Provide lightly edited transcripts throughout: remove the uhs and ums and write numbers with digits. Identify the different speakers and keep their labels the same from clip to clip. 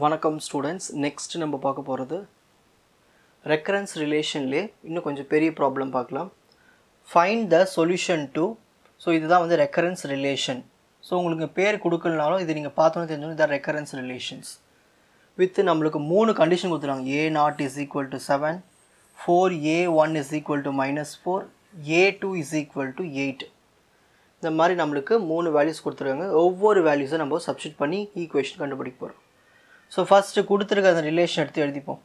Speaker 1: வணக்கம் students. Next நம்ம பார்க்க போகிறது ரெக்கரன்ஸ் ரிலேஷன்லே இன்னும் கொஞ்சம் பெரிய ப்ராப்ளம் பார்க்கலாம். Find the solution to. So இதுதான் வந்து ரெக்கரன்ஸ் ரிலேஷன். ஸோ உங்களுக்கு பேர் கொடுக்கலனாலும் இது நீங்கள் பார்த்தோன்னு தெரிஞ்சோம். இதான் ரெக்கரன்ஸ் ரிலேஷன்ஸ் வித் நம்மளுக்கு 3 கண்டிஷன் கொடுத்துருவாங்க. A0 is equal to 7, 4A1 is equal to -4, A2 is equal to 8. இந்த மாதிரி நம்மளுக்கு 3 வேல்யூஸ் கொடுத்துருக்காங்க. ஒவ்வொரு வேல்யூஸை நம்ம சப்ஸ்டிட் பண்ணி ஈக்குவேஷன் கண்டுபிடிக்க போகிறோம். ஸோ ஃபஸ்ட்டு கொடுத்துருக்க அந்த ரிலேஷன் எடுத்து எழுதிப்போம்.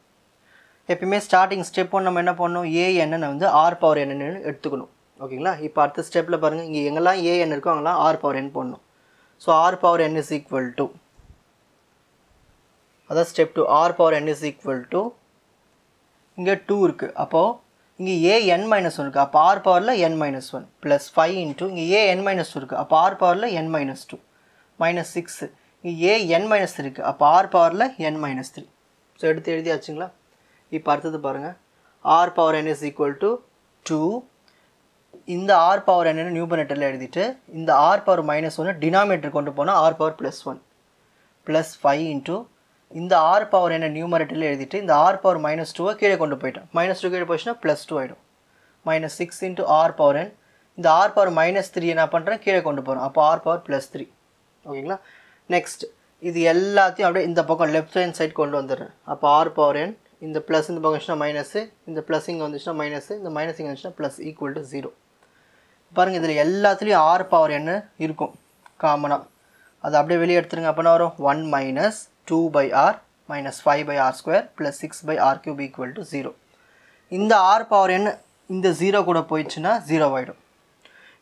Speaker 1: எப்பயுமே ஸ்டார்டிங் ஸ்டெப் 1 நம்ம என்ன பண்ணணும், ஏஎன்னு வந்து ஆர் பவர் என்னன்னு எடுத்துக்கணும். ஓகேங்களா? இப்போ அடுத்த ஸ்டெப்பில் பாருங்கள், இங்கே எங்கெல்லாம் ஏஎன் இருக்கோ அங்கெல்லாம் ஆர் பவர் என் போடணும். So R power N is equal to, அதான் step 2, R power N is equal to, இங்கே 2 இருக்குது. அப்போது இங்கே ஏஎன் -1 இருக்குது. அப்போ ஆர் பவரில் n-1 ப்ளஸ் 5 இன்ட்டு இங்கே ஏஎன்-2 இருக்குது. அப்போ ஆர் பவரில் n-2 -6. இங்கே ஏஎன்- இருக்குது. அப்போ ஆர் பவரில் n-3. ஸோ எடுத்து எழுதியாச்சுங்களா? இப்போ அடுத்தது பாருங்கள், r power n is equal to 2. இந்த ஆர் பவர் n நியூமரேட்டரில் எழுதிட்டு இந்த ஆர் பவர் -1 டினாமினேட்டர் கொண்டு போனால் ஆர் பவர் +1 ப்ளஸ் 5 இன்ட்டு இந்த ஆர் பவர் n நியூமரேட்டரில் எழுதிட்டு இந்த ஆர் பவர் -2 கீழே கொண்டு போயிட்டேன். -2 கீழே போயிடுச்சுன்னா +2 ஆகிடும். -6 இன்ட்டு ஆர் பவர் n. இந்த ஆர் பவர் -3 என்ன பண்ணுறேன், கீழே கொண்டு போகிறோம். அப்போ ஆர் பவர் +3. ஓகேங்களா? நெக்ஸ்ட் இது எல்லாத்தையும் அப்படியே இந்த பக்கம் லெஃப்ட் ஹேண்ட் சைட் கொண்டு வந்துடுறேன். அப்போ ஆர் பவர் n, இந்த ப்ளஸ் இந்த பக்கம் வந்துச்சுன்னா மைனஸு, இந்த ப்ளஸ் இங்கே வந்துச்சுன்னா மைனஸு, இந்த மைனஸ் இங்கே வந்துச்சுன்னா ப்ளஸ் ஈக்குவல் டு 0. பாருங்கள், இதில் எல்லாத்துலேயும் ஆர் பவர் n இருக்கும் காமனாக. அது அப்படியே வெளியே எடுத்துருங்க. அப்போ என்ன வரும், 1 - 2/r -5/r² + 6/r³ equal to 0. இந்த ஆர் பவர் n இந்த 0 கூட போயிடுச்சுன்னா 0 ஆகிடும்.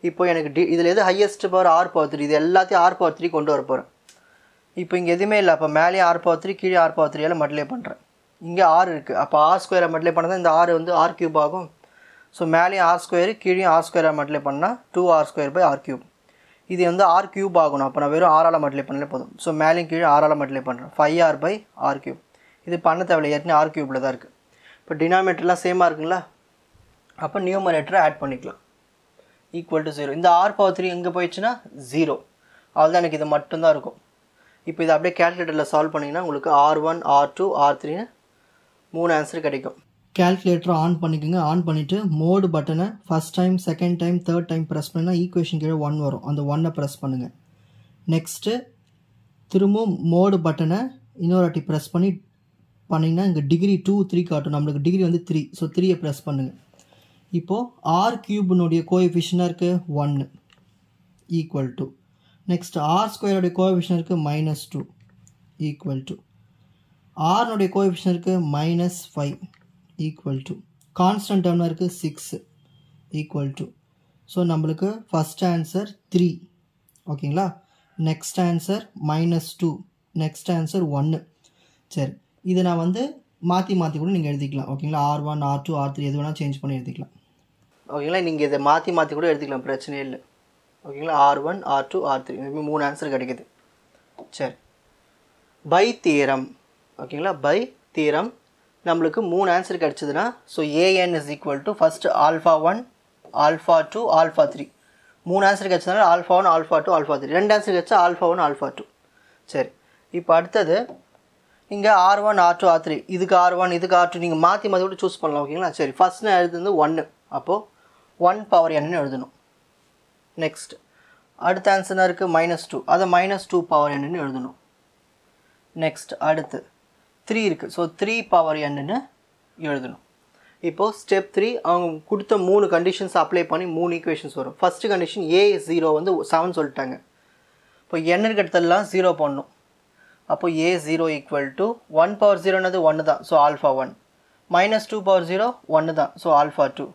Speaker 1: இப்போ எனக்கு இதில் எது ஹையஸ்ட் பவர், ஆர் பவர் 3. இது எல்லாத்தையும் ஆர் பவர் 3 கொண்டு வர போகிறேன். இப்போ இங்கே எதுவுமே இல்லை. அப்போ மேலே ஆர் பவர் 3, கீழே ஆர் பவர் 3 மல்டிப்ளை பண்ணுறேன். இங்கே ஆர் இருக்குது. அப்போ r² மல்டிப்ளை பண்ணால் தான் இந்த ஆர் வந்து r³ ஆகும். ஸோ மேலே r², கீழே r² மல்டிப்ளை பண்ணால் 2r²/r³. இது வந்து r³ ஆகணும். அப்போ நான் வெறும் ஆரால் மல்டிப்ளை பண்ணாலே போதும். ஸோ மேலேயும் கீழே ஆரால் மல்டிப்ளை பண்ணுறேன். 5r/r³. இது பண்ண தேவையில்லை, ஏற்கனவே r³ தான் இருக்குது. இப்போ டினாமினேட்டர்லாம் சேமாக இருக்குங்களா? அப்போ நியூமரேட்டரை ஆட் பண்ணிக்கலாம். Equal to 0. இந்த ஆர் பவர் 3 எங்கே போயிடுச்சுன்னா 0. அவ்வளோதான், எனக்கு இது மட்டும்தான் இருக்கும். இப்போ இதை அப்படியே கேல்குலேட்டரில் சால்வ் பண்ணிங்கன்னா உங்களுக்கு R1, R2, R3 3 ஆன்சர் கிடைக்கும். கேல்குலேட்டரை ஆன் பண்ணிக்கோங்க. ஆன் பண்ணிவிட்டு மோடு பட்டனை first time, second time, third time press பண்ணிங்கன்னா ஈக்குவேஷன் கீழே 1 வரும். அந்த 1 ப்ரெஸ் பண்ணுங்கள். நெக்ஸ்ட்டு திரும்பவும் மோடு பட்டனை இன்னொரு வாட்டி ப்ரெஸ் பண்ணிங்கன்னா இங்கே டிகிரி 2, 3 காட்டும். நம்மளுக்கு டிகிரி வந்து 3. ஸோ 3 ப்ரெஸ் பண்ணுங்கள். இப்போது r³ கோஎஃபிஷியன்டாக இருக்குது 1 equal to, next r² coefficient இருக்குது -2 ஈக்குவல் டு, r கோஎஃபிஷியன்ட் இருக்குது -5 ஈக்குவல் டு, கான்ஸ்டன்ட் டேர்மில் இருக்குது 6 ஈக்குவல் டு. ஸோ நம்மளுக்கு ஃபஸ்ட் ஆன்சர் 3. ஓகேங்களா? Next answer -2, next answer 1. சரி, இதை நான் வந்து மாற்றி கூட நீங்கள் எழுதிக்கலாம். ஓகேங்களா? R1, R2, R3 எது வேணால் சேஞ்ச் பண்ணி எழுதிக்கலாம். ஓகேங்களா? நீங்கள் இதை மாற்றி கூட எழுதிக்கலாம், பிரச்சனையே இல்லை. ஓகேங்களா? R1, R2, R3 இதுமாதிரி 3 ஆன்சர் கிடைக்குது. சரி, பை தியரம். ஓகேங்களா? பை தியரம் நம்மளுக்கு 3 ஆன்சர் கிடச்சிதுன்னா, so AN is equal to first α1, α2, α3. 3 answer கிடச்சதுனால α1, α2, α3. 2 ஆன்சர் கிடச்சா α1, α2. சரி, இப்போ அடுத்தது இங்கே R1, R2, R3 இதுக்கு R1, இதுக்கு R2 நீங்கள் மாற்றி கூட சூஸ் பண்ணலாம். ஓகேங்களா? சரி, ஃபஸ்ட் நான் எழுதுறது 1. அப்போது 1 பவர் n எழுதணும். நெக்ஸ்ட் அடுத்த ஆன்சர்னா இருக்குது -2. அதை -2 பவர் n எழுதணும். நெக்ஸ்ட் அடுத்து 3 இருக்குது. ஸோ 3 பவர் n எழுதணும். இப்போது ஸ்டெப் 3 அவங்க கொடுத்த 3 கண்டிஷன்ஸ் அப்ளை பண்ணி 3 ஈக்குவேஷன்ஸ் வரும். ஃபஸ்ட்டு கண்டிஷன் A0 வந்து 7 சொல்லிட்டாங்க. இப்போ n இடத்துலலாம் 0 போடணும். அப்போ A0 ஈக்குவல் டு 1 பவர் 0னது 1 தான். ஸோ α1 -2 பவர் 0 1 தான். ஸோ α2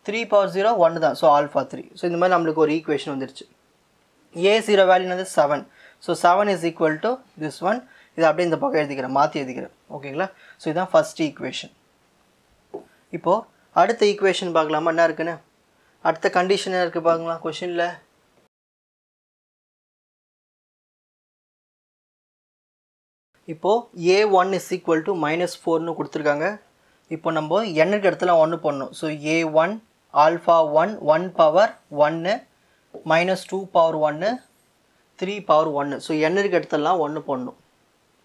Speaker 1: 3 பவர் 0 1 தான். ஸோ α3. ஸோ இந்த மாதிரி நம்மளுக்கு ஒரு ஈக்குவேஷன் வந்துருச்சு. A0 வேல்யூனது 7. So 7 is equal to this one. இதை அப்படியே இந்த பக்கம் எழுதிக்கிறேன், மாற்றி எழுதிக்கிறேன். ஓகேங்களா? ஸோ இதுதான் ஃபஸ்ட் ஈக்குவேஷன். இப்போது அடுத்த ஈக்குவேஷன் பார்க்கலாமா என்ன இருக்குன்னு? அடுத்த கண்டிஷன் என்ன இருக்குது பார்க்கலாம் கொஷினில். இப்போது A1 இஸ் ஈக்குவல் டு -4ன்னு கொடுத்துருக்காங்க. இப்போ நம்ம n இடத்துல 1 பண்ணணும். So A1 α1 1 power 1 -2 power 1 3 power 1. So n இடத்துலலாம் 1 பண்ணணும்.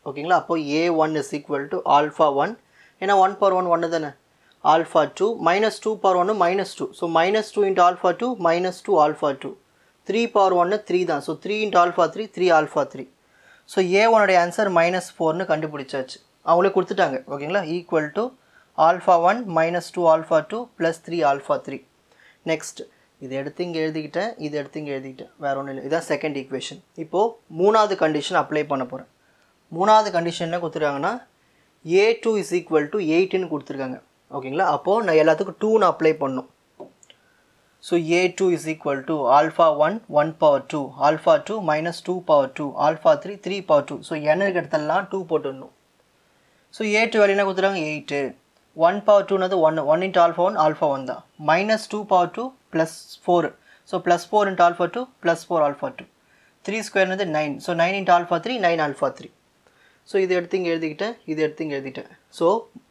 Speaker 1: ஓகேங்களா. அப்போ a1 is equal to alpha 1, ஏன்னா 1 power 1 1 தானே, alpha 2 minus 2 power 1 minus 2, so minus 2 into alpha 2 minus 2 alpha 2, 3 power 1 3 தான், so 3 into alpha 3 3 alpha 3. So a1 உடைய ஆன்சர் -4ன்னு கண்டுபிடிச்சாச்சு, அவங்களே கொடுத்துட்டாங்க. ஓகேங்களா. Equal to alpha 1 minus 2 alpha 2 plus 3 alpha 3. Next இது எடுத்து இங்கே எழுதிக்கிட்டேன், இது எடுத்து இங்கே எழுதிக்கிட்டேன், வேறு ஒன்றும் இல்லை. இதான் செகண்ட் ஈக்குவேஷன். இப்போது மூணாவது கண்டிஷன் அப்ளை பண்ண போகிறேன். மூணாவது கண்டிஷன் என்ன கொடுத்துருக்காங்கன்னா a2 is equal to 8ன்னு கொடுத்துருக்காங்க. ஓகேங்களா. அப்போது நான் எல்லாத்துக்கும் 2ன்னு அப்ளை பண்ணணும். So a2 is equal to alpha 1 1 power 2, alpha 2 minus 2 power 2, alpha 3 3 power 2. So n இருக்க இடத்துலலாம் 2 போட்டுடணும். ஸோ a2 வேல்யூ என்ன கொடுத்துருக்காங்க 8, 1 power 2னது 1, 1 into alpha 1 தான், minus 2 power 2 plus 4, so plus 4 into alpha 2 plus 4 alpha 2, 3 ஸ்கொயர்னது 9, so 9 into alpha 3 9 alpha 3. So இது எடுத்து இங்கே எழுதிக்கிட்டேன், இது எடுத்து இங்கே எழுதிட்டேன். So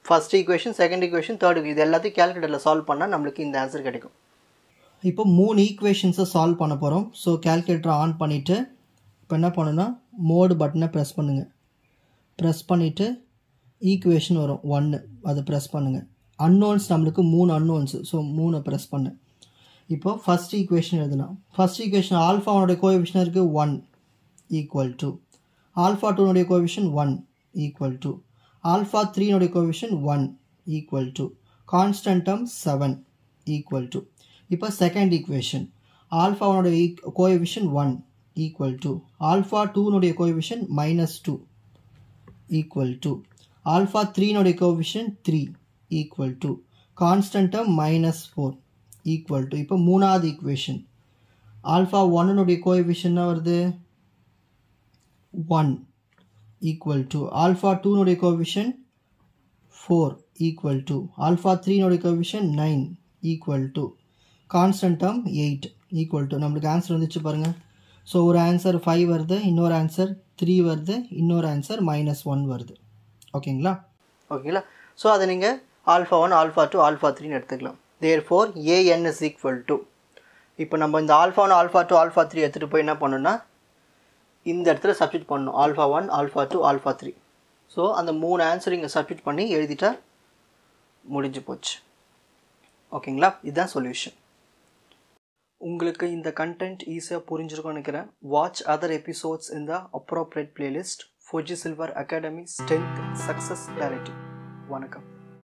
Speaker 1: first equation, second equation, third equation, இது எல்லாத்தையும் கேல்குலேட்டரில் சால்வ் பண்ணால் நம்மளுக்கு இந்த ஆன்சர் கிடைக்கும். இப்போ 3 ஈக்குவேஷன்ஸை சால்வ் பண்ண போகிறோம். ஸோ கேல்குலேட்டரை ஆன் பண்ணிவிட்டு இப்போ என்ன பண்ணுன்னா மோடு பட்டனை ப்ரெஸ் பண்ணுங்கள். ப்ரெஸ் பண்ணிவிட்டு ஈக்குவேஷன் வரும் 1, அதை ப்ரெஸ் பண்ணுங்கள். அன்னோன்ஸ் நம்மளுக்கு 3 அன்னோன்ஸு, ஸோ 3 ப்ரெஸ் பண்ணு. இப்போது ஃபஸ்ட் ஈக்குவேஷன் எழுதலாம். ஃபஸ்ட் ஈக்குவேஷன் ஆல்ஃபாவோடைய கோஎஃபிஷியன்ட் இருக்குது 1 ஈக்குவல் டு, ஆல்ஃபா 2னுடைய கோஎஃபிஷியன்ட் 1 ஈக்குவல் டு, ஆல்ஃபா 3னுடைய coefficient 1 equal to, constant term 7 equal to. இப்போ செகண்ட் ஈக்குவேஷன் ஆல்ஃபாவோடைய கோஎஃபிஷியன்ட் 1 ஈக்குவல் டு, ஆல்ஃபா 2னுடைய கோஎஃபிஷியன்ட் -2 ஈக்குவல் டு, ஆல்ஃபா 3னுடைய coefficient 3 equal to, constant term -4 equal to. இப்போ மூணாவது equation alpha 1னுடைய coefficient என்ன வருது 1 ஈக்குவல் டு, ஆல்ஃபா 2னுடைய கோஎஃபிஷியன்ட் 4 ஈக்குவல் டு, ஆல்ஃபா 3னுடைய coefficient 9 equal to, constant term 8 equal to. நம்மளுக்கு ஆன்சர் வந்துச்சு பாருங்கள். ஸோ ஒரு ஆன்சர் 5 வருது, இன்னொரு ஆன்சர் 3 வருது, இன்னொரு ஆன்சர் -1 வருது. ஓகேங்களா. ஓகேங்களா. ஸோ அதை நீங்கள் ஆல்ஃபா 1 ஆல்ஃபா 2 ஆல்ஃபா 3ன்னு எடுத்துக்கலாம். Therefore an is equal to, இப்போ நம்ம இந்த ஆல்ஃபா 1 ஆல்ஃபா 2 ஆல்ஃபா 3 எடுத்துகிட்டு போய் என்ன பண்ணணும்னா இந்த இடத்துல சப்ஸ்டிட் பண்ணணும், ஆல்ஃபா 1 ஆல்ஃபா 2 ஆல்ஃபா 3. ஸோ அந்த 3 ஆன்சர் இங்கே சப்ஸ்டிட் பண்ணி எழுதிட்டா முடிஞ்சு போச்சு. ஓகேங்களா. இதுதான் சொல்யூஷன். உங்களுக்கு இந்த கண்டென்ட் ஈஸியாக புரிஞ்சிருக்கும்னு நினைக்கிறேன். வாட்ச் அதர் எபிசோட்ஸ் இன் த appropriate playlist. Fuji silver academy strength success clarity. வணக்கம்.